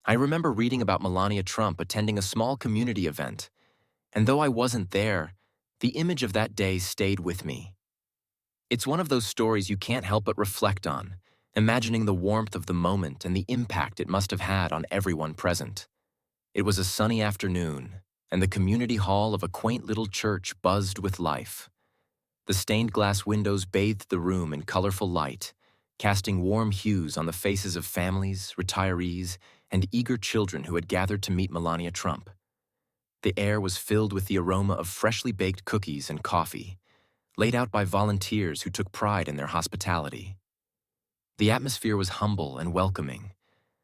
I remember reading about Melania Trump attending a small community event, and though I wasn't there, the image of that day stayed with me. It's one of those stories you can't help but reflect on, imagining the warmth of the moment and the impact it must have had on everyone present. It was a sunny afternoon, and the community hall of a quaint little church buzzed with life. The stained glass windows bathed the room in colorful light, casting warm hues on the faces of families, retirees, and eager children who had gathered to meet Melania Trump. The air was filled with the aroma of freshly baked cookies and coffee, laid out by volunteers who took pride in their hospitality. The atmosphere was humble and welcoming,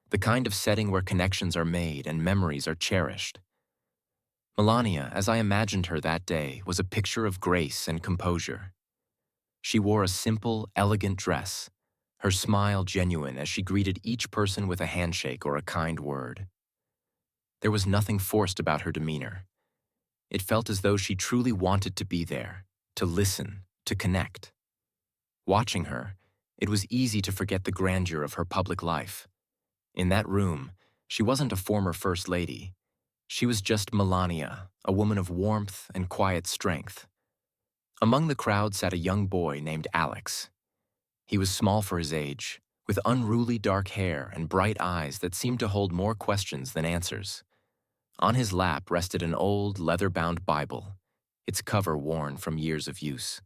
the kind of setting where connections are made and memories are cherished. Melania, as I imagined her that day, was a picture of grace and composure. She wore a simple, elegant dress, her smile genuine as she greeted each person with a handshake or a kind word. There was nothing forced about her demeanor. It felt as though she truly wanted to be there, to listen, to connect. Watching her, it was easy to forget the grandeur of her public life. In that room, she wasn't a former First Lady. She was just Melania, a woman of warmth and quiet strength. Among the crowd sat a young boy named Alex. He was small for his age, with unruly dark hair and bright eyes that seemed to hold more questions than answers. On his lap rested an old, leather-bound Bible, its cover worn from years of use.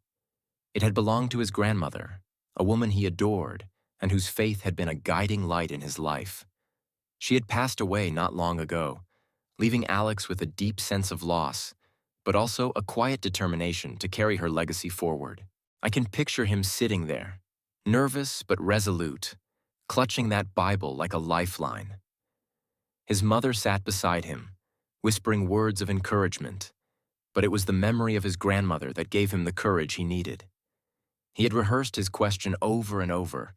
It had belonged to his grandmother, a woman he adored and whose faith had been a guiding light in his life. She had passed away not long ago, leaving Alex with a deep sense of loss, but also a quiet determination to carry her legacy forward. I can picture him sitting there, nervous but resolute, clutching that Bible like a lifeline. His mother sat beside him, whispering words of encouragement, but it was the memory of his grandmother that gave him the courage he needed. He had rehearsed his question over and over,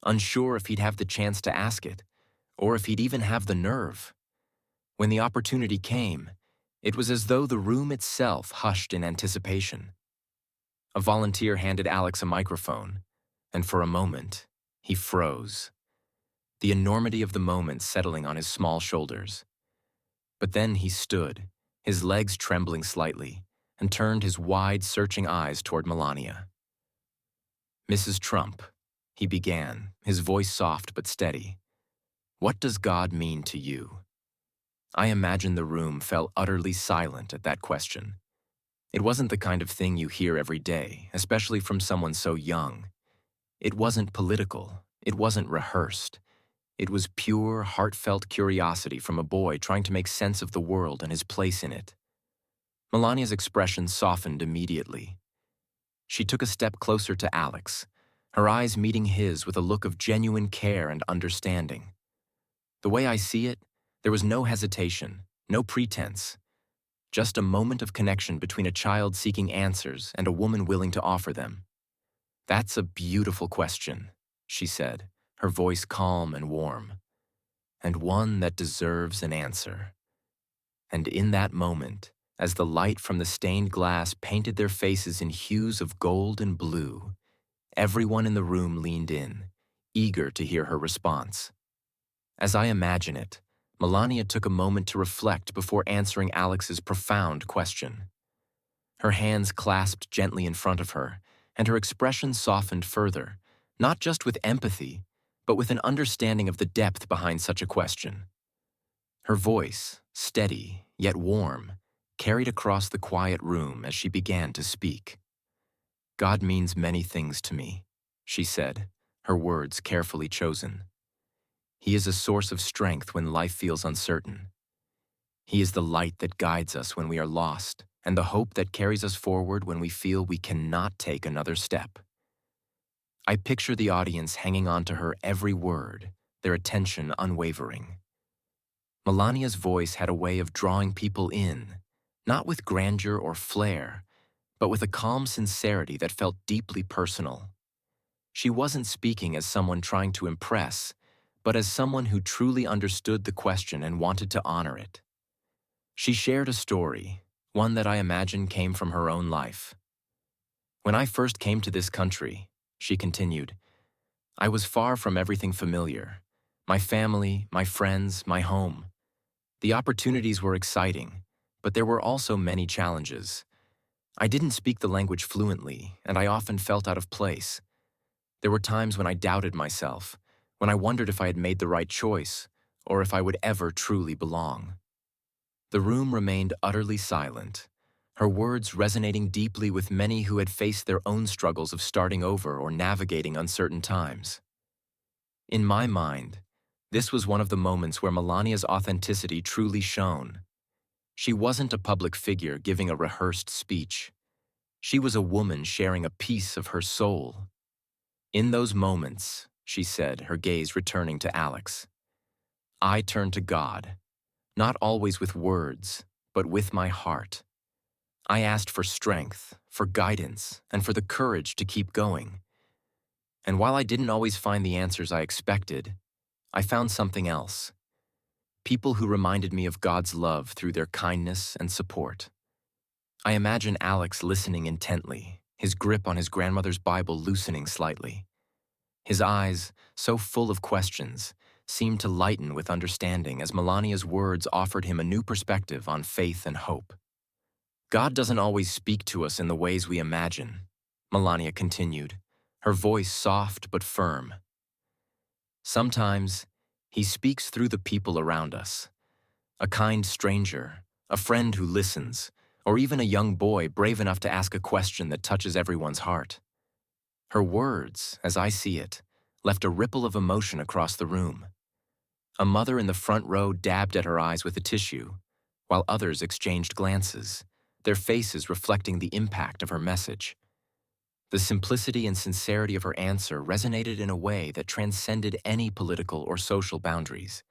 unsure if he'd have the chance to ask it, or if he'd even have the nerve. When the opportunity came, it was as though the room itself hushed in anticipation. A volunteer handed Alex a microphone, and for a moment, he froze, the enormity of the moment settling on his small shoulders. But then he stood, his legs trembling slightly, and turned his wide, searching eyes toward Melania. "Mrs. Trump," he began, his voice soft but steady, "what does God mean to you?" I imagine the room fell utterly silent at that question. It wasn't the kind of thing you hear every day, especially from someone so young. It wasn't political. It wasn't rehearsed. It was pure, heartfelt curiosity from a boy trying to make sense of the world and his place in it. Melania's expression softened immediately. She took a step closer to Alex, her eyes meeting his with a look of genuine care and understanding. The way I see it, there was no hesitation, no pretense, just a moment of connection between a child seeking answers and a woman willing to offer them. "That's a beautiful question," she said, her voice calm and warm, "and one that deserves an answer." And in that moment, as the light from the stained glass painted their faces in hues of gold and blue, everyone in the room leaned in, eager to hear her response. As I imagine it, Melania took a moment to reflect before answering Alex's profound question. Her hands clasped gently in front of her, and her expression softened further, not just with empathy, but with an understanding of the depth behind such a question. Her voice, steady yet warm, carried across the quiet room as she began to speak. "God means many things to me," she said, her words carefully chosen. "He is a source of strength when life feels uncertain. He is the light that guides us when we are lost, and the hope that carries us forward when we feel we cannot take another step." I picture the audience hanging on to her every word, their attention unwavering. Melania's voice had a way of drawing people in, not with grandeur or flair, but with a calm sincerity that felt deeply personal. She wasn't speaking as someone trying to impress, but as someone who truly understood the question and wanted to honor it. She shared a story, one that I imagine came from her own life. "When I first came to this country," she continued, "I was far from everything familiar. My family, my friends, my home. The opportunities were exciting, but there were also many challenges. I didn't speak the language fluently, and I often felt out of place. There were times when I doubted myself, when I wondered if I had made the right choice, or if I would ever truly belong. The room remained utterly silent, her words resonating deeply with many who had faced their own struggles of starting over or navigating uncertain times. In my mind, this was one of the moments where Melania's authenticity truly shone. She wasn't a public figure giving a rehearsed speech. She was a woman sharing a piece of her soul. In those moments, she said, her gaze returning to Alex, I turned to God, not always with words, but with my heart. I asked for strength, for guidance, and for the courage to keep going. And while I didn't always find the answers I expected, I found something else. People who reminded me of God's love through their kindness and support. I imagine Alex listening intently, his grip on his grandmother's Bible loosening slightly. His eyes, so full of questions, seemed to lighten with understanding as Melania's words offered him a new perspective on faith and hope. God doesn't always speak to us in the ways we imagine, Melania continued, her voice soft but firm. Sometimes, he speaks through the people around us. A kind stranger, a friend who listens, or even a young boy brave enough to ask a question that touches everyone's heart. Her words, as I see it, left a ripple of emotion across the room. A mother in the front row dabbed at her eyes with a tissue, while others exchanged glances, their faces reflecting the impact of her message. The simplicity and sincerity of her answer resonated in a way that transcended any political or social boundaries.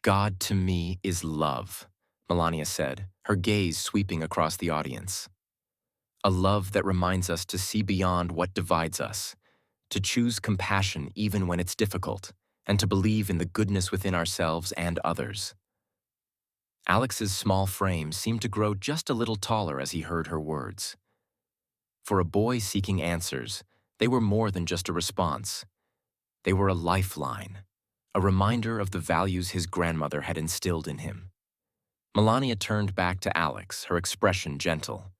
God to me is love, Melania said, her gaze sweeping across the audience. A love that reminds us to see beyond what divides us, to choose compassion even when it's difficult, and to believe in the goodness within ourselves and others. Alex's small frame seemed to grow just a little taller as he heard her words. For a boy seeking answers, they were more than just a response. They were a lifeline, a reminder of the values his grandmother had instilled in him. Melania turned back to Alex, her expression gentle.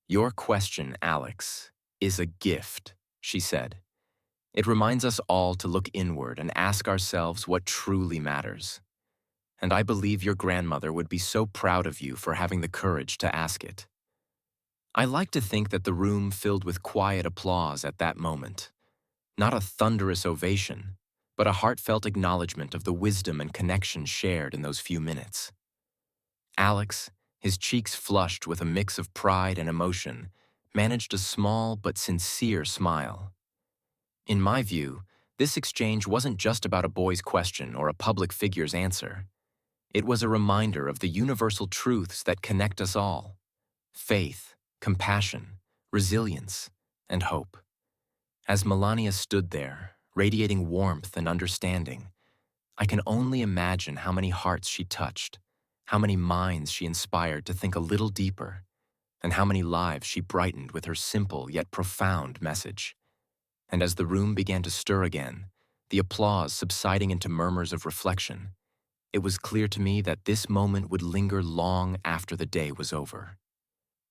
Your question, Alex, is a gift, she said. It reminds us all to look inward and ask ourselves what truly matters. And I believe your grandmother would be so proud of you for having the courage to ask it. I like to think that the room filled with quiet applause at that moment. Not a thunderous ovation, but a heartfelt acknowledgement of the wisdom and connection shared in those few minutes. Alex, his cheeks flushed with a mix of pride and emotion, managed a small but sincere smile. In my view, this exchange wasn't just about a boy's question or a public figure's answer. It was a reminder of the universal truths that connect us all: faith, compassion, resilience, and hope. As Melania stood there, radiating warmth and understanding, I can only imagine how many hearts she touched, how many minds she inspired to think a little deeper, and how many lives she brightened with her simple yet profound message. And as the room began to stir again, the applause subsiding into murmurs of reflection, it was clear to me that this moment would linger long after the day was over.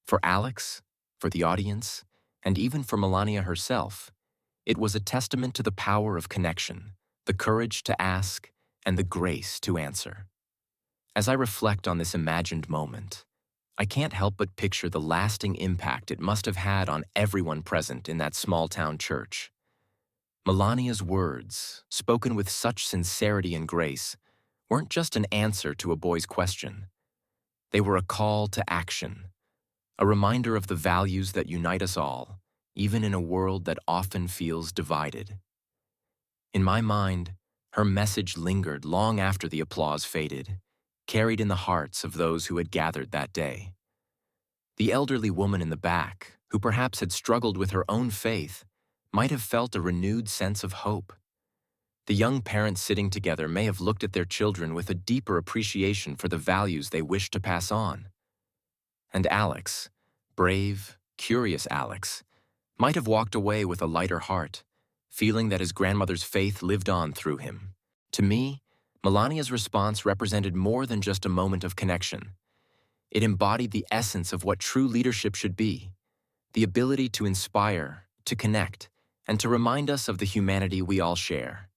For Alex, for the audience, and even for Melania herself, it was a testament to the power of connection, the courage to ask, and the grace to answer. As I reflect on this imagined moment, I can't help but picture the lasting impact it must have had on everyone present in that small-town church. Melania's words, spoken with such sincerity and grace, weren't just an answer to a boy's question. They were a call to action, a reminder of the values that unite us all, even in a world that often feels divided. In my mind, her message lingered long after the applause faded, carried in the hearts of those who had gathered that day. The elderly woman in the back, who perhaps had struggled with her own faith, might have felt a renewed sense of hope. The young parents sitting together may have looked at their children with a deeper appreciation for the values they wished to pass on. And Alex, brave, curious Alex, might have walked away with a lighter heart, feeling that his grandmother's faith lived on through him, To me, Melania's response represented more than just a moment of connection. It embodied the essence of what true leadership should be: the ability to inspire, to connect, and to remind us of the humanity we all share.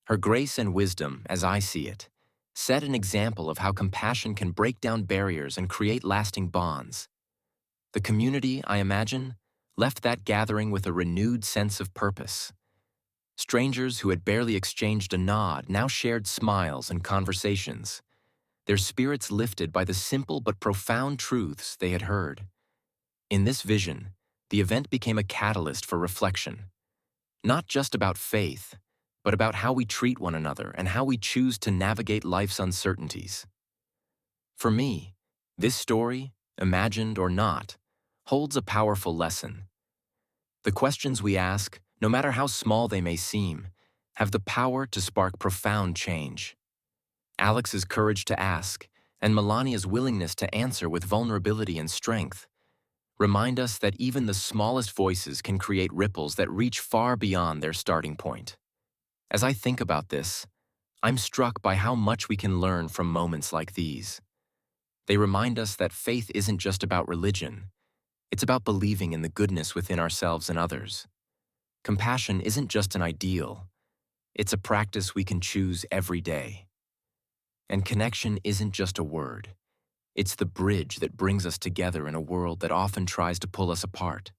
Her grace and wisdom, as I see it, set an example of how compassion can break down barriers and create lasting bonds. The community, I imagine, left that gathering with a renewed sense of purpose. Strangers who had barely exchanged a nod now shared smiles and conversations, their spirits lifted by the simple but profound truths they had heard. In this vision, the event became a catalyst for reflection, not just about faith, but about how we treat one another and how we choose to navigate life's uncertainties. For me, this story, imagined or not, holds a powerful lesson. The questions we ask, no matter how small they may seem, have the power to spark profound change. Alex's courage to ask, and Melania's willingness to answer with vulnerability and strength, remind us that even the smallest voices can create ripples that reach far beyond their starting point. As I think about this, I'm struck by how much we can learn from moments like these. They remind us that faith isn't just about religion, it's about believing in the goodness within ourselves and others. Compassion isn't just an ideal, it's a practice we can choose every day. And connection isn't just a word, it's the bridge that brings us together in a world that often tries to pull us apart.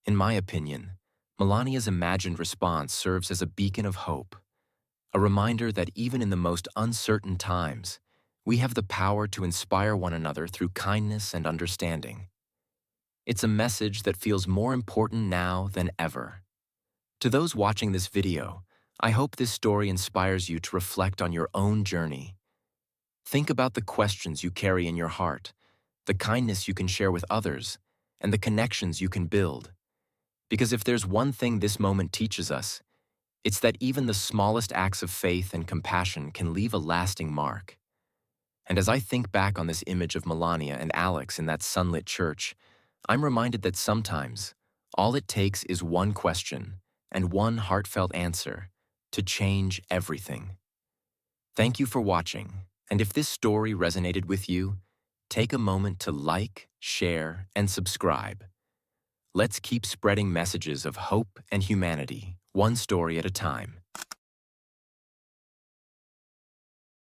In my opinion, Melania's imagined response serves as a beacon of hope, a reminder that even in the most uncertain times, we have the power to inspire one another through kindness and understanding. It's a message that feels more important now than ever. To those watching this video, I hope this story inspires you to reflect on your own journey. Think about the questions you carry in your heart, the kindness you can share with others, and the connections you can build. Because if there's one thing this moment teaches us, it's that even the smallest acts of faith and compassion can leave a lasting mark. And as I think back on this image of Melania and Alex in that sunlit church, I'm reminded that sometimes all it takes is one question and one heartfelt answer to change everything. Thank you for watching, and if this story resonated with you, take a moment to like, share, and subscribe. Let's keep spreading messages of hope and humanity, one story at a time.